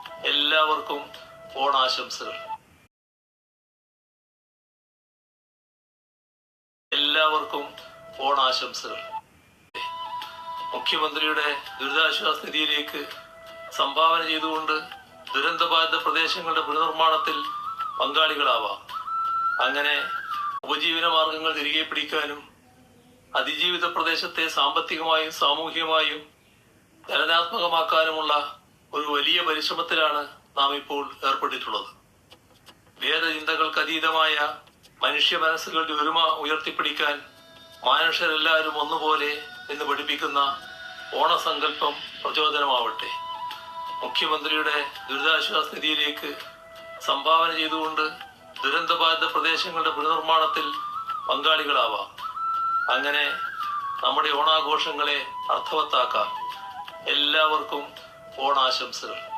എല്ലാവർക്കും ഓണാശംസകൾ. എല്ലാവർക്കും ഓണാശംസകൾ. മുഖ്യമന്ത്രിയുടെ ദുരിതാശ്വാസ നിധിയിലേക്ക് സംഭാവന ചെയ്തുകൊണ്ട് ദുരന്തബാധിത പ്രദേശങ്ങളുടെ പുനർനിർമ്മാണത്തിൽ പങ്കാളികളാവാം. അങ്ങനെ ഉപജീവന മാർഗങ്ങൾ തിരികെ പിടിക്കാനും അതിജീവിത പ്രദേശത്തെ സാമ്പത്തികമായും സാമൂഹികമായും ചലനാത്മകമാക്കാനുമുള്ള ഒരു വലിയ പരിശ്രമത്തിലാണ് നാം ഇപ്പോൾ ഏർപ്പെട്ടിട്ടുള്ളത്. ഭേദചിന്തകൾക്ക് അതീതമായ മനുഷ്യ മനസ്സുകളുടെ ഒരുമ ഉയർത്തിപ്പിടിക്കാൻ മനുഷ്യരെല്ലാവരും ഒന്നുപോലെ എന്ന് പഠിപ്പിക്കുന്ന ഓണസങ്കല്പം പ്രചോദനമാവട്ടെ. മുഖ്യമന്ത്രിയുടെ ദുരിതാശ്വാസ നിധിയിലേക്ക് സംഭാവന ചെയ്തുകൊണ്ട് ദുരന്തബാധിത പ്രദേശങ്ങളുടെ പുനർനിർമ്മാണത്തിൽ പങ്കാളികളാവാം. അങ്ങനെ നമ്മുടെ ഓണാഘോഷങ്ങളെ അർത്ഥവത്താക്കാം. എല്ലാവർക്കും ഓണാശംസകൾ.